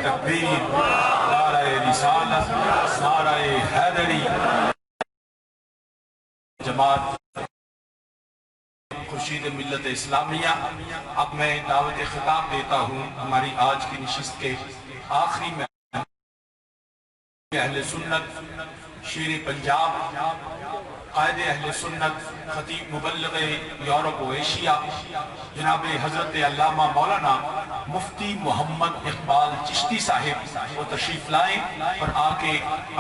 تکبیر، نعرہ رسالت، نعرہ حیدری۔ جماعت خورشید ملت اسلامیہ، اب میں دعوت خطاب دیتا ہوں ہماری آج کی نشست کے آخری میں اہل سنت، شیر پنجاب، قائد اہل سنت، خطیب مبلغ یورپ و ایشیا، جناب حضرت علامہ مولانا مفتی محمد اقبال چشتی صاحب وہ تشریف لائیں اور آ کے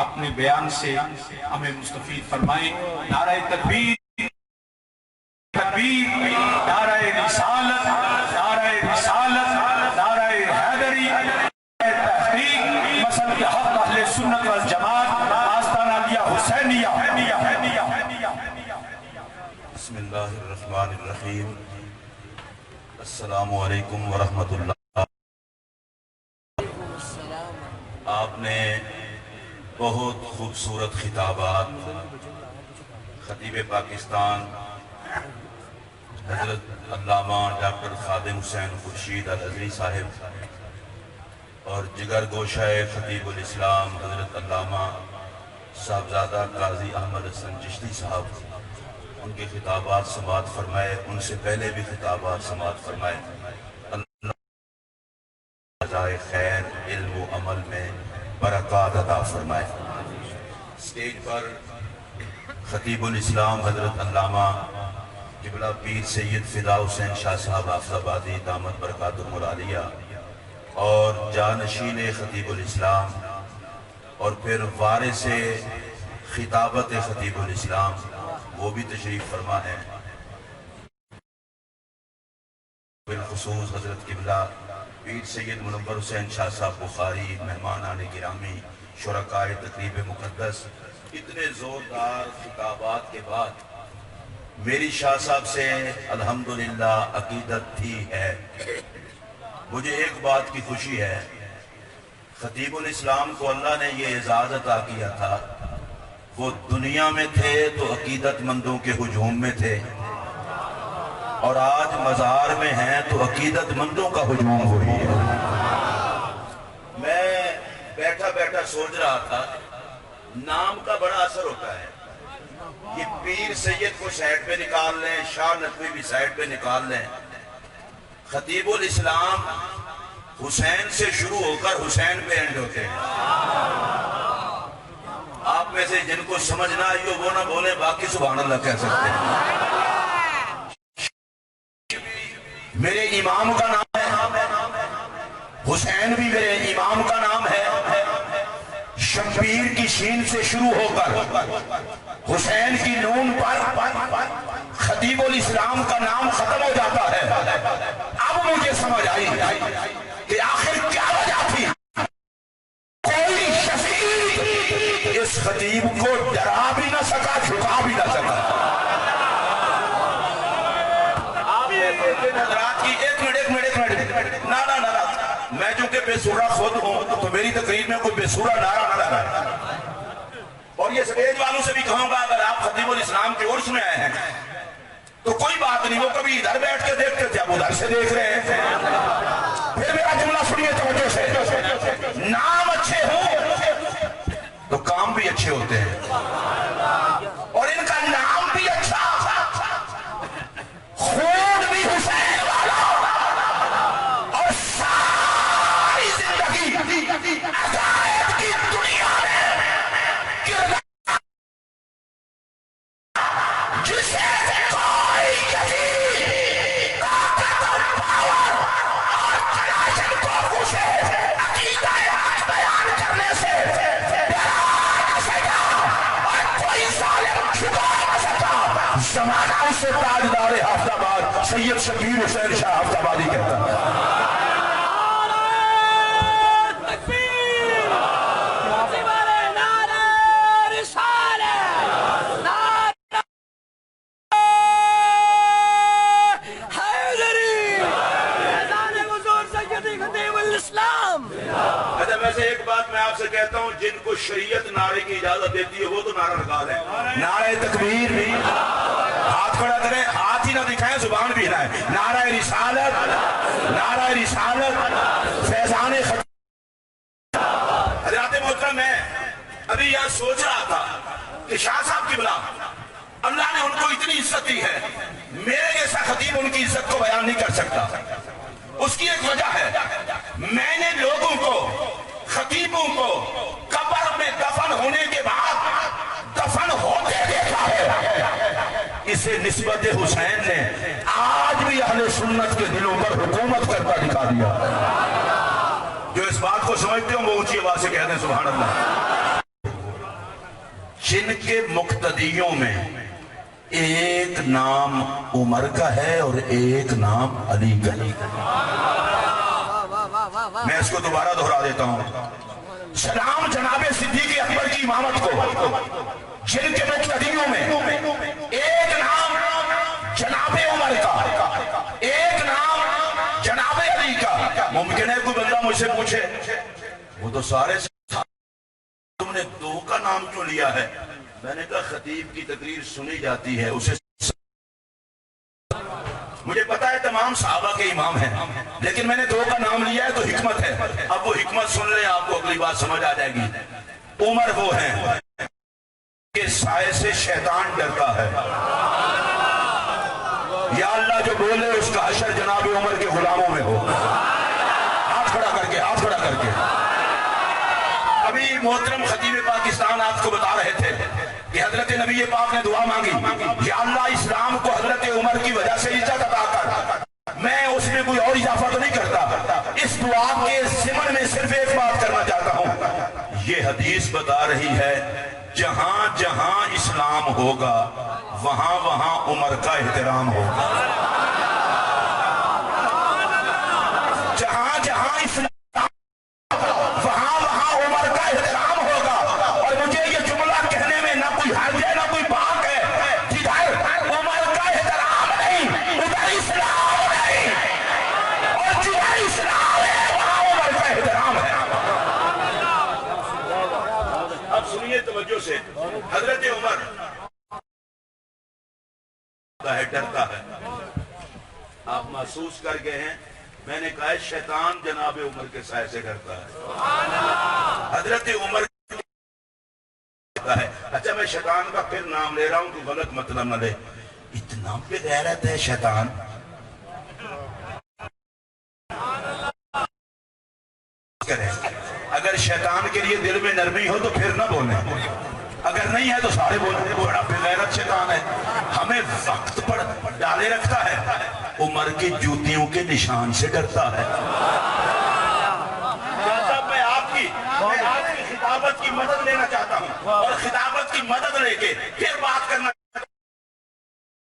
اپنے بیان سے ہمیں مستفید فرمائیں۔ نعرہ تکبیر، تکبیر، نعرہ رسالت، نعرہ رسالت، نعرہ حیدری، تحقیق مسلک حق اہل سنت والجماعت، آستانہ علیہ حسینیہ۔ بسم اللہ الرحمن الرحیم۔ السلام علیکم ورحمۃ اللہ۔ آپ نے بہت خوبصورت خطابات خطیب پاکستان حضرت علامہ ڈاکٹر خادم حسین خورشید الازہری صاحب اور جگر گوشہ خطیب الاسلام حضرت علامہ صاحبزادہ قاضی احمد حسن چشتی صاحب ان کے خطابات سماعت فرمائے، ان سے پہلے بھی خطابات سماعت فرمائے۔ اللہ جزائے خیر، علم و عمل میں برکات عطا فرمائے۔ سٹیج پر خطیب الاسلام حضرت علامہ قبلہ پیر سید فدا حسین شاہ صاحب حافظ آبادی دامت برکاتہم العالیہ اور جانشین خطیب الاسلام اور پھر وارث خطابت خطیب الاسلام وہ بھی تشریف فرما ہے۔ بالخصوص حضرت قبلہ پیر سید منور حسین شاہ صاحب بخاری، مہمانان گرامی، شرکائے تقریب مقدس، اتنے زوردار خطابات کے بعد میری شاہ صاحب سے الحمدللہ عقیدت تھی ہے۔ مجھے ایک بات کی خوشی ہے، خطیب الاسلام کو اللہ نے یہ اعزاز عطا کیا تھا، وہ دنیا میں تھے تو عقیدت مندوں کے ہجوم میں تھے، اور آج مزار میں ہیں تو عقیدت مندوں کا ہجوم ہو رہی ہے۔ میں بیٹھا بیٹھا سوچ رہا تھا، نام کا بڑا اثر ہوتا ہے۔ یہ پیر سید کو سائڈ پہ نکال لیں، شاہ نقوی بھی سائڈ پہ نکال لیں، خطیب الاسلام حسین سے شروع ہو کر حسین پہ اینڈ ہوتے ہیں۔ آپ میں سے جن کو سمجھ نہ آئی ہو وہ نہ بولیں، باقی سبحان اللہ کہہ سکتے ہیں۔ میرے امام کا نام ہے حسین، بھی میرے امام کا نام ہے۔ شبیر کی شین سے شروع ہو کر حسین کی نون پر خطیب الاسلام کا نام ختم ہو جاتا ہے۔ اب مجھے سمجھ آئی کہ آخر کیا وجہ تھی، کوئی شفیع اس خطیب کو ڈرا بھی نہ سکا، جھکا بھی نہ سکا۔ آپ حضرات کی ایک منٹ نہ میں چونکہ بے سورہ خود ہوں تو میری تقریر میں کوئی بے سورہ نعرہ نہ لگائے، اور یہ سٹیج والوں سے بھی کہوں گا اگر آپ خطیب الاسلام کے عرس میں آئے ہیں تو کوئی بات نہیں، وہ کبھی ادھر بیٹھ کے دیکھتے تھے، اب ادھر سے دیکھ رہے ہیں۔ پھر میرا جملہ سنیے توجہ سے، نام اچھے ہوں تو کام بھی اچھے ہوتے ہیں، اور ان کا نام بھی اچھا، خون بھی حسین والا، اور ساری زندگی عقائد کی دنیا میں کردار جسے کوئی یقین طاقت اور پاور اور تلاشن کو اسے عقیدہ حق بیان کرنے سے ڈرا نہ سکا، اور کوئی ظالم چھپا نہ سکا۔ زمانہ اسے تاجدار حافظ آباد سید شبیر حسین شاہ حافظ آبادی کہتا ہے۔ ایک بات میں آپ سے کہتا ہوں، جن کو شریعت نعرے کی اجازت دیتی ہے وہ تو نعرہ لگا لیں۔ نعرہ تکبیر بھی، ہاتھ کھڑا کریں، ہاتھ ہی نہ دکھائیں، زبان بھی ہلائیں۔ نعرہ رسالت، نعرہ رسالت، فیضان ابھی یہاں سوچ رہا تھا کہ شاہ صاحب قبلہ اللہ نے ان کو اتنی عزت دی ہے، میرے جیسا خطیب ان کی عزت کو بیان نہیں کر سکتا۔ اس کی ایک وجہ ہے، میں نے لوگوں کو، خطیبوں کو قبر میں دفن ہونے کے بعد دفن ہوتے دیکھا ہے۔ اسے نسبت حسین نے آج بھی اہل سنت کے دلوں پر حکومت کرتا دکھا دیا۔ جو اس بات کو سمجھتے ہوں وہ اونچی آواز سے کہہ دیں سبحان اللہ۔ جن کے مقتدیوں میں ایک نام عمر کا ہے اور ایک نام علی کا ہے۔ میں اس کو دوبارہ دہرا دیتا ہوں، سلام جناب صدیق اکبر کی امامت کو، جن کے مقتدیوں میں ایک نام جناب عمر کا، ایک نام جناب علی کا۔ ممکن ہے کوئی بندہ مجھ سے پوچھے وہ تو سارے تم نے دو کا نام کیوں لیا ہے؟ میں نے کہا خطیب کی تقریر سنی جاتی ہے، اسے مجھے پتا ہے تمام صحابہ کے امام ہیں، لیکن میں نے دو کا نام لیا ہے تو حکمت ہے۔ اب وہ حکمت سن لیں، آپ کو اگلی بات سمجھ آ جائے گی۔ عمر وہ ہیں کہ سائے سے شیطان ڈرتا ہے۔ یا اللہ جو بولے اس کا حشر جناب عمر کے غلاموں میں ہو۔ ہاتھ کھڑا کر کے، ہاتھ کھڑا کر کے۔ ابھی محترم خطیب پاکستان آپ کو بتا رہے تھے کہ حضرت نبی پاک نے دعا مانگی، یا اللہ اسلام کو حضرت عمر کی وجہ سے عزت عطا کر۔ میں اس میں کوئی اور اضافہ تو نہیں کرتا، اس دعا کے ضمن میں صرف ایک بات کرنا چاہتا ہوں۔ یہ حدیث بتا رہی ہے جہاں جہاں اسلام ہوگا وہاں وہاں عمر کا احترام ہوگا۔ جہاں جہاں اسلام سے حضرت عمر ڈرتا ہے۔ آپ محسوس کر گئے ہیں، میں نے کہا شیطان جناب عمر کے سائے سے ڈرتا ہے۔ حضرت عمر ہے۔ اچھا میں شیطان کا پھر نام لے رہا ہوں تو غلط مطلب نہ لے، اتنا بے غیرت ہے شیطان۔ اگر شیطان کے لیے دل میں نرمی ہو تو پھر نہ بولیں، اگر نہیں ہے تو سارے بولیں بڑا بے غیرت شیطان ہے، ہمیں وقت پر ڈالے رکھتا ہے، عمر کی جوتیوں کے نشان سے ڈرتا ہے۔ میں آپ کی خطابت کی مدد لینا چاہتا ہوں اور خطابت کی مدد لے کے پھر بات کرنا۔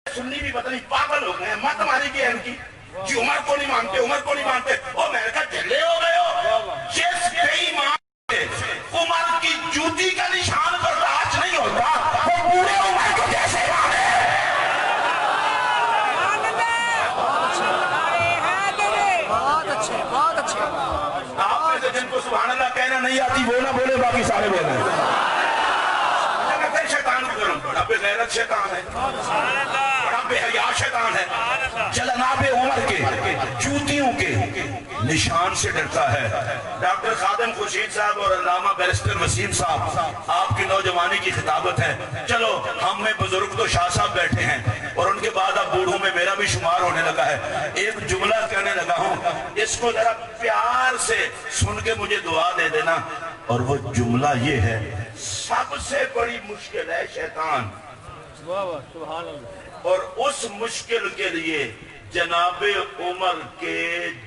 سنی بھی پتہ نہیں پاگل ہو گئے، مت ماری کی ہے ان کی کہ عمر کو نہیں مانتے، عمر کو نہیں مانتے۔ اور میں نے کہا جھلے ہو گئے ہو، جس بے ایمان سے عمر کی جوتی کا نشان برداشت نہیں ہوتا وہ پورے عمر کو کیسے مانے؟ بہت اچھے۔ آپ میں سے جن کو سبحان اللہ کہنا نہیں آتی وہ نہ بولے، باقی سارے بولے۔ شیطان کی طرف بڑا بے غیرت شیطان ہے، بڑا بے حیا شیطان ہے، جناب عمر کے جوتیوں کے نشان سے ڈرتا ہے۔ ڈاکٹر خادم خورشید صاحب اور علامہ بیرسٹر وسیم صاحب آپ کی نوجوانی کی خطابت ہے۔ چلو ہم میں بزرگ تو شاہ صاحب بیٹھے ہیں اور ان کے بعد اب بوڑھوں میں میرا بھی شمار ہونے لگا ہے۔ ایک جملہ کہنے لگا ہوں، اس کو ذرا پیار سے سن کے مجھے دعا دے دینا، اور وہ جملہ یہ ہے، سب سے بڑی مشکل ہے شیطان، اور اس مشکل کے لیے جناب عمر کے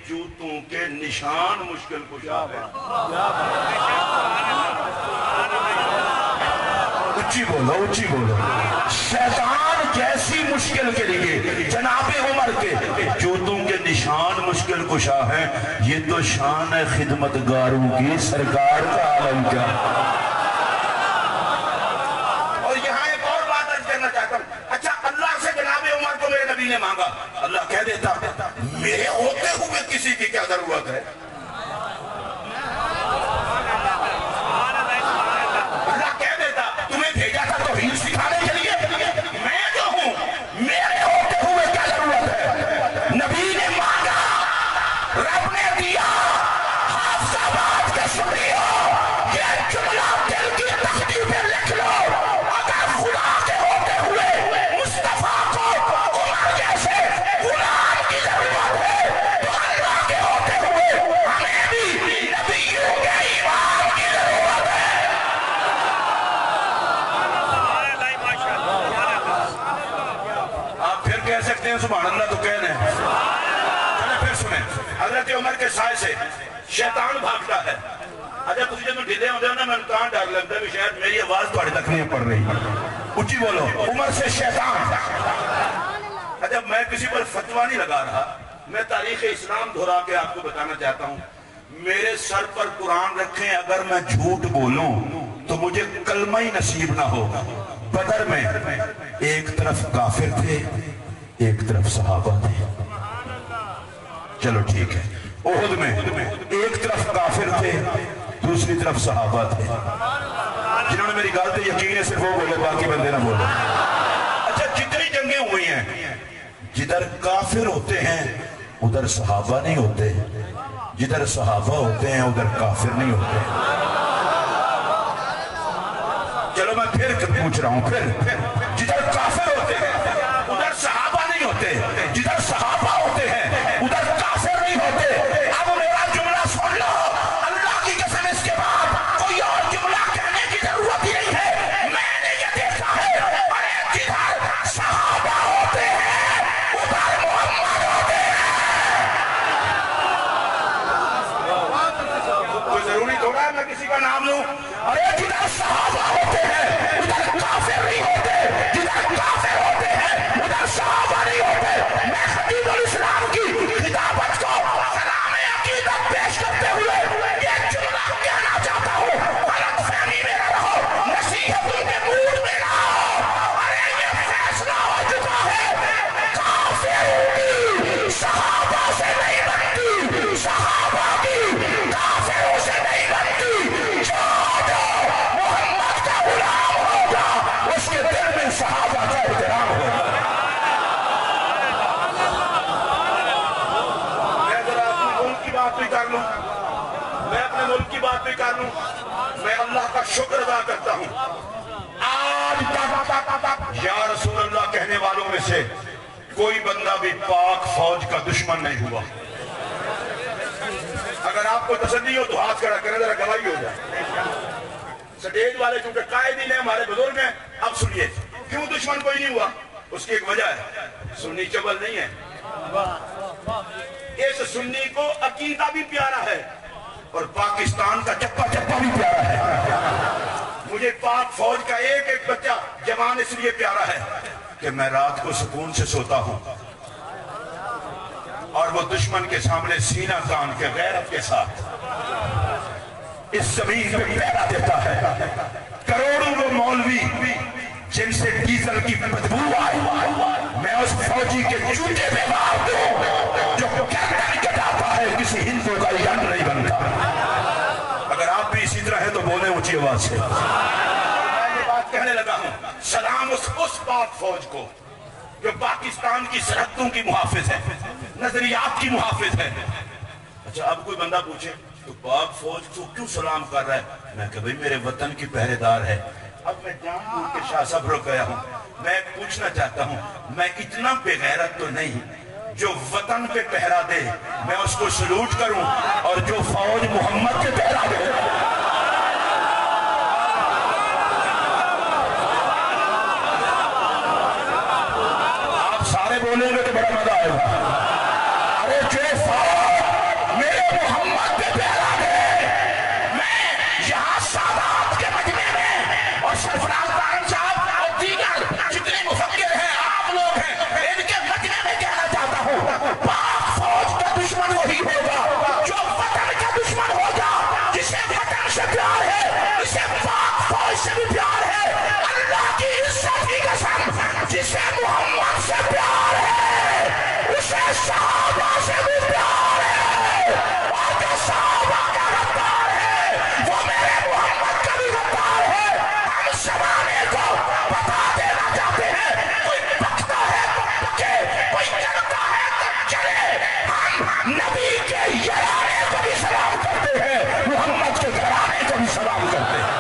جوتوں کے نشان مشکل کشا ہے۔ اچھی بولو، اچھی بولو۔ شیطان جیسی مشکل کے لیے جناب عمر کے جوتوں کے نشان مشکل کشا ہے۔ یہ تو شان ہے خدمت گاروں کی، سرکار کا عالم کیا۔ اور یہاں ایک اور بات عرض کرنا چاہتا ہوں، اچھا اللہ سے جناب عمر کو میرے نبی نے مانگا، اللہ کہہ دیتا میرے ہوتے ہوئے کسی کی کیا ضرورت ہے؟ سے شیطان بھاگتا ہے. اچھا تسی جب ڈھلے ہوندے ہو نا میں کہاں ڈر لگتا ہے بھی شاید میری آواز تھوڑے تک نہیں پڑ رہی. اونچی بولو. عمر سے شیطان. اچھا میں کسی پر فتویٰ نہیں لگا رہا, میں تاریخ اسلام دہرا کے آپ کو بتانا چاہتا ہوں. میرے سر پر قرآن رکھیں, اگر میں جھوٹ بولوں تو مجھے کلمہ ہی نصیب نہ ہو. بدر میں ایک طرف کافر تھے, ایک طرف صحابہ تھے. چلو ٹھیک ہے. احد میں ایک طرف کافر تھے, دوسری طرف صحابہ تھے. جنہوں نے میری گال پہ یقین ہے صرف وہ بولے, باقی بندے نہ بولے. اچھا جتنی جنگیں ہوئی ہیں, جدھر کافر ہوتے ہیں ادھر صحابہ نہیں ہوتے, جدھر صحابہ ہوتے ہیں ادھر کافر نہیں ہوتے. چلو میں پھر پوچھ رہا ہوں, پھر جدھر کافر ہوتے ہیں ادھر صحابہ نہیں ہوتے, جدھر صحابہ ہوتے ہیں ادھر کافر نہیں ہوتے. اب میرا جملہ سن لو, اللہ کی قسم اس کے بعد کوئی اور جملہ کہنے کی ضرورت ہی نہیں ہے. میں نے یہ دیکھا ہے, ارے جدھر صحابہ ہوتے ہیں ادھر محمد ہوتے ہیں. کوئی ضروری تھوڑا ہے میں کسی کا نام لوں. ارے جدھر صحابہ ہوتے ہیں ادھر کافر نہیں ہوتے, جدھر کافر ہوتے ہیں ادھر صحابہ نہیں ہوتے. میں خطیب الاسلام کی خطابت کو سلام عقیدت پیش کرتے ہوئے ایک جملہ کہنا چاہتا ہوں, غلط فہمی میں نہ رہو, نصیحتوں کے موڈ میں نہ ہو. ارے یہ فیصلہ ہو چکا ہے, کافروں کی صحابہ سے نہیں بنتی, صحابہ کی کافروں سے نہیں بنتی. جو محمد کا غلام ہوگا اس کے دل میں صحابہ کا احترام ہوگا. میں ذرا اپنے ملک کی بات بھی کر لوں, میں اپنے ملک کی بات بھی کر لوں. میں اللہ کا شکر ادا کرتا ہوں, آج تک یا رسول اللہ کہنے والوں میں سے کوئی بندہ بھی پاک فوج کا دشمن نہیں ہوا. اگر آپ کو تسلی ہو تو ہاتھ کھڑا کریں, ذرا گواہی ہو جائے. سٹیج والے چونکہ قائدین ہیں, ہمارے بزرگ ہیں. اب سنیے کیوں دشمن کوئی نہیں ہوا, اس کی ایک وجہ ہے, سنی چبل نہیں ہے. اس سنی کو عقیدہ بھی پیارا ہے اور پاکستان کا چپا چپا بھی پیارا ہے. مجھے پاک فوج کا ایک ایک بچہ جوان اس لیے پیارا ہے کہ میں رات کو سکون سے سوتا ہوں اور وہ دشمن کے سامنے سینہ تان کے غیرت کے ساتھ اس زمین پہ پہرا دیتا ہے. کروڑوں وہ مولوی جن سے ڈیزل کی بدبو آئی, میں اس فوجی کے جوتے پہ مار دوں جو گردن کٹاتا ہے, کسی ہندو کا ینگ نہیں بنتا. اگر آپ بھی اسی طرح ہے تو بولیں اونچی آواز سے. میں یہ بات کہنے لگا ہوں, سلام اس پاک فوج کو جو پاکستان کی سرحدوں کی محافظ ہے, نظریات کی محافظ ہے. اچھا اب کوئی بندہ پوچھے تو پاک فوج کو کیوں سلام کر رہا ہے, میں کہ بھئی میرے وطن کی پہرے دار ہے. اب میں جان بول کے شاہ صاحب رک گیا ہوں, میں پوچھنا چاہتا ہوں, میں اتنا بے غیرت تو نہیں جو وطن پہ پہرا دے میں اس کو سلوٹ کروں, اور جو فوج محمد پہ پہرا دے آپ سارے بولیں گے تو بڑا مزہ آئے گا. ارے جو فوج میرے محمد پہ پہرا دے, میں یہاں سادات کے مجمع میں اور سرفراز دارن صاحب اور دیگر جتنے مفکر ہیں, آپ لوگ ہیں, ان کے مجمع میں کہنا چاہتا ہوں, پاک فوج کا دشمن وہی ہوگا جو وطن کا دشمن ہوگا. جسے وطن سے پیار ہے اسے پاک فوج سے بھی پیار ہے. اللہ کی عزت کی قسم, جسے محمد سے پیار ہے اسے صحابہ سے بھی پیار ہے, اور جو صحابہ کا غدار ہے وہ میرے محمد کا بھی غدار ہے. ہم زمانے کو بتا دینا چاہتے ہیں, کوئی بکتا ہے تو بکے, کوئی کرتا ہے تو چلے. ہم نبی کے یارانے کو بھی سلام کرتے ہیں, محمد کے گھرانے کو بھی سلام کرتے ہیں.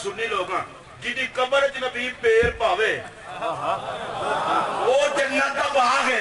سنی لوگ جی قبر نبی پیر پاوے وہ جنت کا باغ ہے,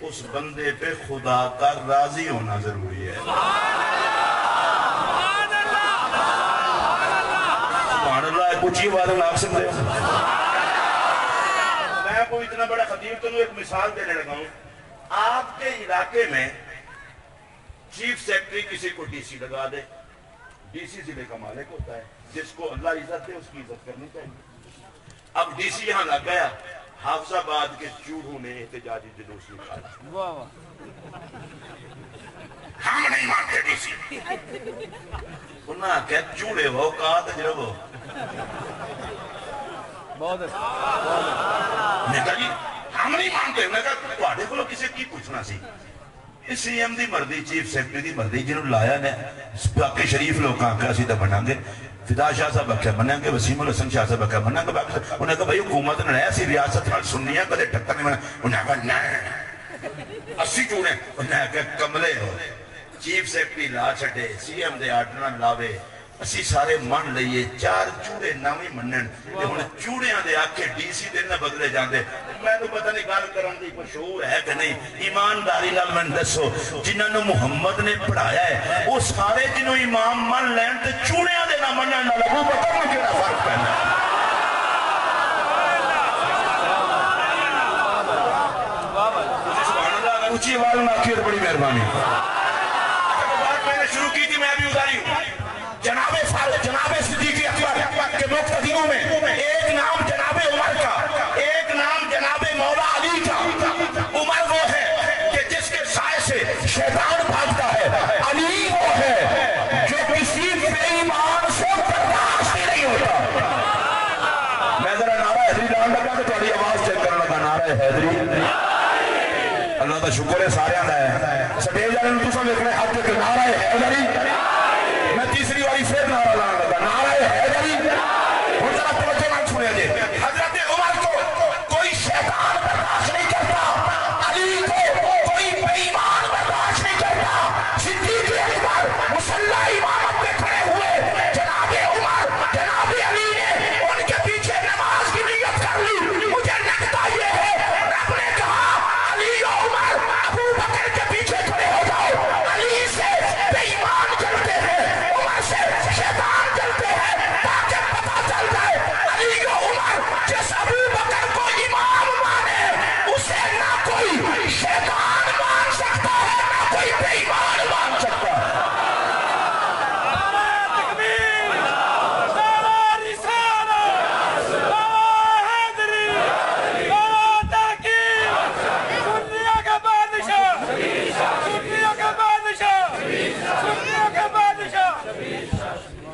اس بندے پہ خدا کا راضی ہونا ضروری ہے. سبحان اللہ. کچھ ہی بات آپ سنتے ہو. میں کو اتنا بڑا خطیب تو ایک مثال دینے لگا ہوں. آپ کے علاقے میں چیف سیکٹری کسی کو ڈی سی لگا دے. ڈی سی ضلع کا مالک ہوتا ہے, جس کو اللہ عزت دے اس کی عزت کرنی چاہیے. اب ڈی سی یہاں لگ گیا, حافظ آباد کے چوڑوں نے احتجاجی جلوس نکالا. ہم نہیں مانتے ڈی سی. انہاں کہ چوڑے ہو کا تجربہ ہو. میں کہا جی ہم نہیں مانتے. میں کہا تواڈے کولوں کسے کی پوچھنا سی. سی ایم دی مردی, چیف سیکٹری دی مردی, جنہوں لایا نے باقی شریف لوگ آنکھا اسی دا بناں گے. فدا شاہ صاحب آکھا بناں گے, وسیم الحسن شاہ صاحب آکھا بناں گے. انہوں نے کہا بھائی حکومت نے ایسی ریاست حال سننی ہے کدے ٹکر نہیں بنا. انہوں نے کہا نہیں 80 چوڑے. انہوں نے کہا کملے ہو. چیف سیکٹری لا چھٹے, سی ایم دے آرڈر لاوے, اسی سارے من لئیے 4 چوڑے نامی منن. انہوں چوڑیاں دے آکھے ڈی سی دے نہ بدلے جاندے. میں تو پتہ نہیں گال کرن دی کوئی شعور ہے کہ نہیں. ایمانداری نال میں دسو جنہاں نو محمد نے پڑھایا ہے وہ سارے جنہوں امام من لین تے چوڑیاں دے نہ منن نال ابو بکر میں کیڑا فرق پہنا ہے. سبحان اللہ. اونچی آواز میں آخر بڑی مہربانی. بات میں نے شروع کی تھی, میں بھی ادھاری ہوں. جناب صدیق اکبر کے مقتدیوں میں ایک نام جناب عمر کا, ایک نام جناب مولا علی کا. عمر وہ ہے کہ جس کے سائے سے شیطان بھاگتا ہے. علی وہ ہے جو کسی بے ایمان سے برداشت نہیں ہوتا. میں ذرا نعرہ حیدری ڈال لگا تو تھوڑی آواز چیک کرنے لگا. نعرہ حیدری. اللہ کا شکر ہے سارے آنا ہے. سٹیج والے تو سب دیکھ رہے ہاتھ کے نعرہ حیدری. میں تیسری واری پھر نعرہ لانے لگا. نعرہ حیدری. اور ذرا توجہ نہ چھوڑے جی. حضرت عمر کو کوئی شیطان برداشت نہیں کرتا. علی کو کوئی بے ایمان برداشت نہیں کرتا. صدیق اکبر مصلی امامت پہ کھڑے ہوئے. جناب عمر جناب علی نے ان کے پیچھے نماز کی نیت کر لی. مجھے لگتا یہ ہے رب نے کہا علی و عمر ابو بکر کے پیچھے کھڑے ہو جاؤ. علی سے بے ایمان جلتے ہیں, عمر سے شیطان جلتے ہیں, تاکہ پتہ چل جائے علی و عمر جس ابو بکر کو امام مانے اسے نہ کوئی شیطان مان سکتا ہے نہ کوئی بے ایمان مان سکتا ہے.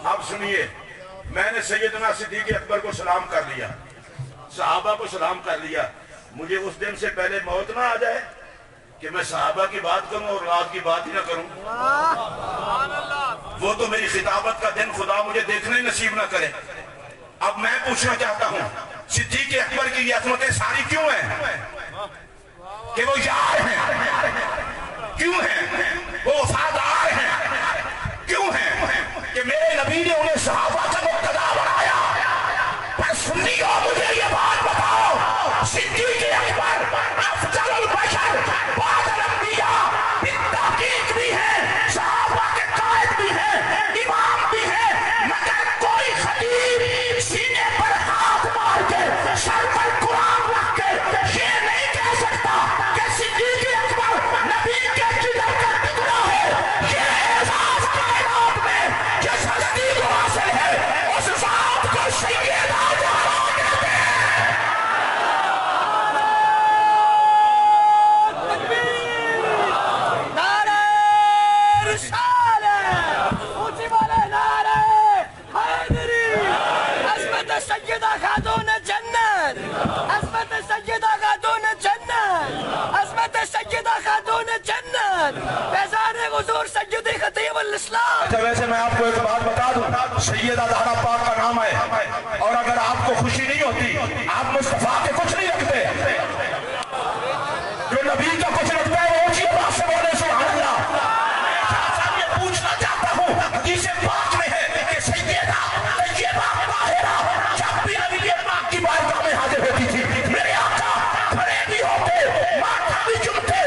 اب سنیے, میں نے سیدنا صدیق اکبر کو سلام کر لیا, صحابہ کو سلام کر لیا. مجھے اس دن سے پہلے موت نہ آ جائے کہ میں صحابہ کی بات کروں اور رات کی بات ہی نہ کروں. وہ تو میری خطابت کا دن خدا مجھے دیکھنے نصیب نہ کرے. اب میں پوچھنا چاہتا ہوں صدیق اکبر کی یہ عظمتیں ساری کیوں ہیں؟ کہ وہ یار ہیں. کیوں ہیں؟ وہ وفادار ہیں. کیوں ہیں؟ کہ میرے نبی نے انہیں صحابہ کا مقتدا بنایا. پر سنیو مجھے یہ بات بتاؤ, صدیق اکبر افضل البشر بعد الانبیاء بالتحقیق بھی ہیں, صحابہ کے قائد بھی ہیں, امام بھی ہیں, مگر کوئی خطیب سینے پر ہاتھ مار کے سر پر قرآن رکھ کے یہ نہیں کہہ سکتا کہ صدیق اکبر نبی کے جگر کا ٹکڑا ہے. یہ اعزاز کائنات میں جس ہستی کو حاصل ہے اس ذات کو سیدہ جہاں کہتے ہیں. نعرہ رسالت, اونچی بولے نعرہ حیدری. عظمت سیدہ خاتون جنت, عظمت سیدہ خاتون جنت, عظمت سیدہ خاتون جنت, فیضان حضور سیدی خطیب الاسلام. اچھا ویسے میں آپ کو ایک بات بتا دوں, سیدہ زہرا پاک کا نام ہے, اور اگر آپ کو خوشی نہیں ہوتی, آپ مصطفیٰ کے کچھ نہیں رکھتے, جو نبی کا کچھ رکھتا ہے وہ اونچی آواز سے بولے سبحان اللہ. میں یہ پوچھنا چاہتا ہوں, حدیث پاک میں ہے کہ سیدہ طیبہ طاہرہ جب بھی نبی پاک کی بارگاہ میں حاضر ہوتی تھی, میرے آقا کھڑے بھی ہوتے, ماتھا بھی چومتے,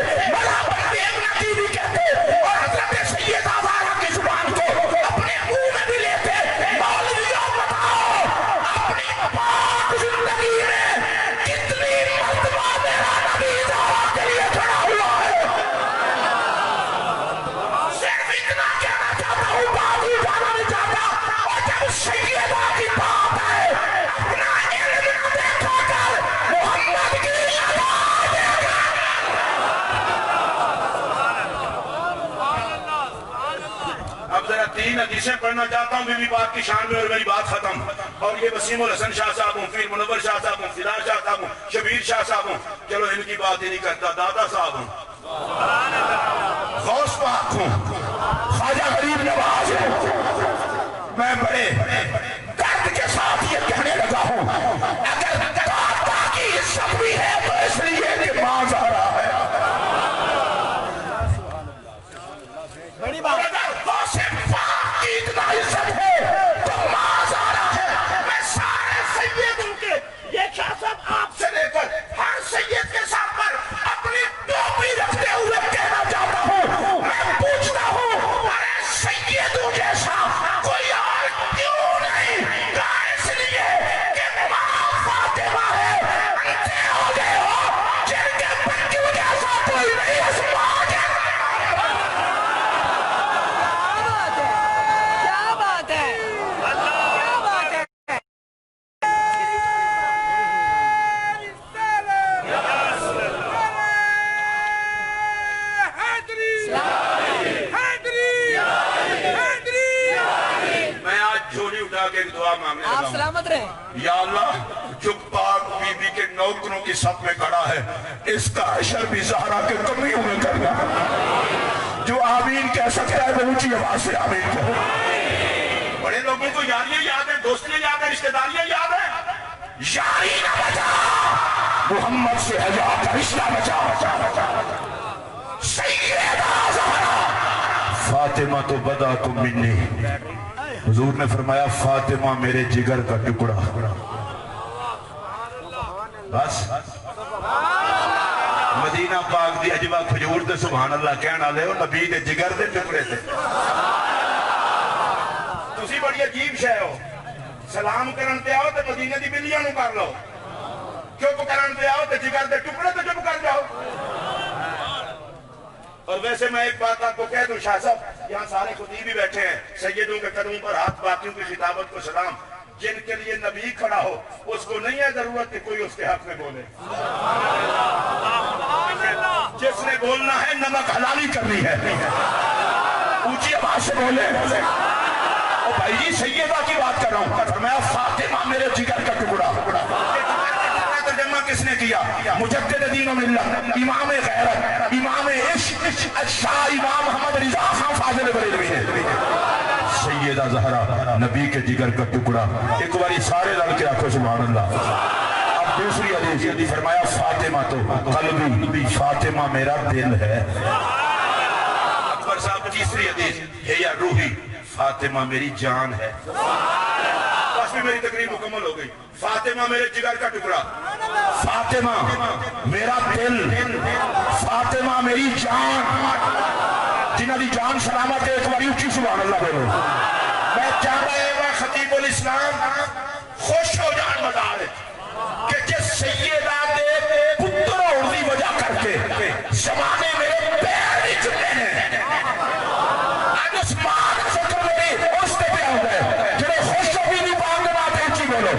حدیثیں پڑھنا چاہتا ہوں بیوی پاک کی شان میں اور میری بات ختم. اور یہ وسیم الحسن شاہ صاحب ہوں, پیر منور شاہ صاحب ہوں, فضا شاہ صاحب ہوں, شبیر شاہ صاحب ہوں, چلو ان کی بات ہی نہیں کرتا, دادا صاحب ہوں, غوث پاک ہوں, خواجہ غریب نواز ہوں. میں بڑے درد کے ساتھ یہ کہنے لگا ہوں, اگر دادا کی عزت بھی ہے تو اس لیے کہ ماں زہرا ہے. بڑی بات. اگر غوث پاک کی اتنا عزت ہے تو ماں زہرا ہے. میں سارے سیدوں کے یہ خیاست آپ سے لے کر ہر سید کے ساتھ پر اپنی ٹوپی رکھتے ہوئے کہنا چاہتا ہوں, میں پوچھتا ہوں ارے سیدوں جیسا کوئی اور کیوں نہیں کہا, اس لیے کہ ماں فاطمہ ہے. انتے ہو گئے ہو جن کے بچوں جیسا کوئی نہیں اس ماں کے. کیا بات ہے, کیا بات ہے. میں آج جھولی اٹھا کے ایک دعا مانگنے لگا آپ ہوں. سلامت رہیں. یا اللہ جو پاک بی بی کے نوکروں کی صف میں کھڑا ہے, اس کا عشر بھی زہرا کے کمیوں میں کرنا. جو آمین کہہ سکتا ہے وہ اونچی آواز سے آمین کہو. بڑے لوگوں کو یاریاں یاد ہیں, دوستیاں یاد ہیں, رشتہ داریاں یاد ہیں. یاری نہ بچا, محمد سے حیا کا رشتہ بچا. سیدہ زہرا فاطمہ تو بدا تو منی, حضور نے فرمایا فاطمہ میرے جگر کا ٹکڑا. بس مدینہ پاک دی عجبہ کھجور دے سبحان اللہ کہنا لے, نبی دے جگر دے ٹکڑے دے. تسی بڑی عجیب شے ہو, سلام کرن تے آؤ تے مدینہ دی بلیاں نو کر لو, چپ کرن تے آؤ تے جگر دے ٹکڑے تے چپ کر جاؤ. اور ویسے میں ایک بات آپ کو کہہ دوں شاہ صاحب, یہاں سارے خطیب بھی بیٹھے ہیں, سیدوں کے قدموں پر ہاتھ, باقیوں کی خطابت کو سلام. جن کے لیے نبی کھڑا ہو اس کو نہیں ہے ضرورت کہ کوئی اس کے حق میں بولے. جس نے بولنا ہے نمک حلالی کرنی ہے, اونچی آواز سے بولے. او بھائی جی سیدہ کی بات کر رہا ہوں, فرمایا فاطمہ میرے جگر کا ٹکڑا. ترجمہ کس نے کیا؟ مجدد دین و ملت, امام غیرت, امام عشق, شاہ امام محمد رضا خان فاضل بریلوی نے. سیدہ زہرا نبی کے جگر کا ٹکڑا. ایک باری سارے لڑ کے آکھو سبحان اللہ. اب دوسری حدیث فرمایا فاطمہ تو قلبی, فاطمہ میرا دل ہے. اکبر صاحب تیسری حدیث ہے یا روحی, فاطمہ میری جان ہے. بس بھی میری تقریر مکمل ہو گئی. فاطمہ میرے جگر کا ٹکڑا, فاطمہ میرا دل, فاطمہ میری جان. جنہاں دی جان سلامت ہے ایک باری اونچی سبحان اللہ بولو. میں چاہتا ہے خطیب الاسلام خوش ہو جان مدار کہ جس سیدہ دے پتر اور دی وجہ کر کے زمانے میرے پیر نہیں چلے ہیں. آج اس ماں کا ذکر میری اس تے پہ ہو گئے جنہیں خوش ہو بھی نہیں پاؤں گے بات اونچی بولو.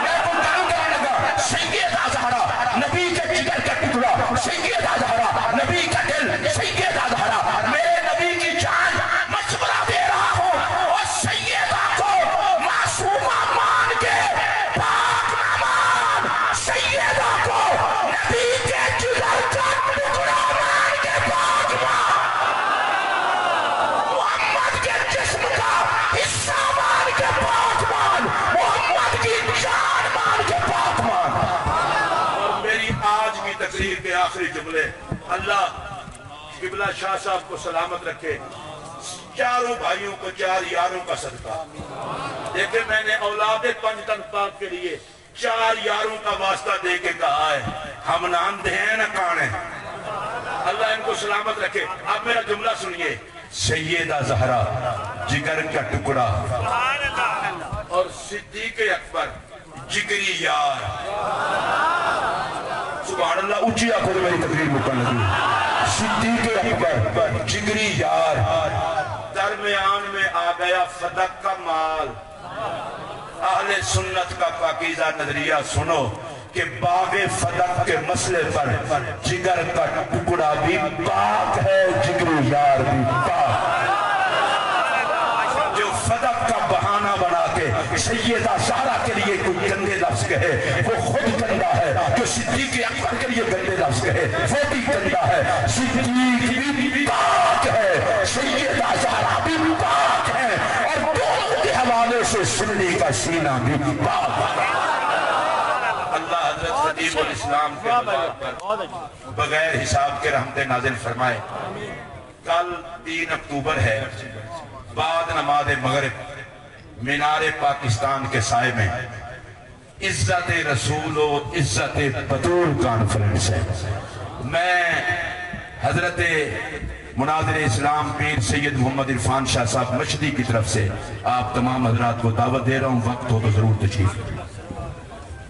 میں کو کام کرنے لگا, سیدہ زہرا نبی کے جگر کا ٹکڑا, سیدہ زہرا نبی کا دل, سیدہ زہرا میرے نبی کی جان. مشورہ دے رہا ہوں اور سیدہ کو معصومہ مان کے پاک نہ مان, سیدہ کو نبی کے جگر کا ٹکڑا مان کے پاک مان, محمد کے جسم کا حصہ مان کے پاک مان, محمد کی جان مان کے پاک مان. اور میری آج کی تقریر کے آخری جملے, اللہ قبلہ شاہ صاحب کو سلامت رکھے, چاروں بھائیوں کو چار یاروں کا صدقہ. دیکھیں میں نے اولاد پنجتن پاک کے لیے چار یاروں کا واسطہ دے کے کہا ہے, ہم نام دیں نہ کانے. اللہ ان کو سلامت رکھے. آپ میرا جملہ سنیے, سیدہ زہرا جگر کا ٹکڑا اور صدیق اکبر جگری یار. سبحان اللہ, اونچی آنکھوں سے میری تقریر مکمل لگی. صدیق اکبر جگری یار, درمیان میں آ گیا فدق کا مال. اہل سنت کا پاکیزہ نظریہ سنو کہ باغ فدق کے مسئلے پر جگر کا ٹکڑا بھی پاک ہے, جگری یار بھی پاک. جو فدق کا بہانہ بنا کے سیدہ زہرا کے لیے کوئی گندے لفظ کہے وہ خود گندا ہے، جو صدیق اکبر کے لیے گندے لفظ کہے وہ بھی گندا ہے۔ صدیق بھی پاک ہے، سیدہ زہرا بھی پاک ہے، اور دونوں کے حوالے سے سنی کا سینہ بھی پاک ہے۔ اللہ حضرت خطیب الاسلام کے مزار پر بغیر حساب کے رحمت نازل فرمائے۔ کل 3 اکتوبر ہے، بعد نماز مغرب مینار پاکستان کے سائے میں عزت رسول و عزت بطول کانفرنس ہے۔ میں حضرت مناظر اسلام پیر سید محمد عرفان شاہ صاحب مشہدی کی طرف سے آپ تمام حضرات کو دعوت دے رہا ہوں، وقت ہو تو ضرور تشریف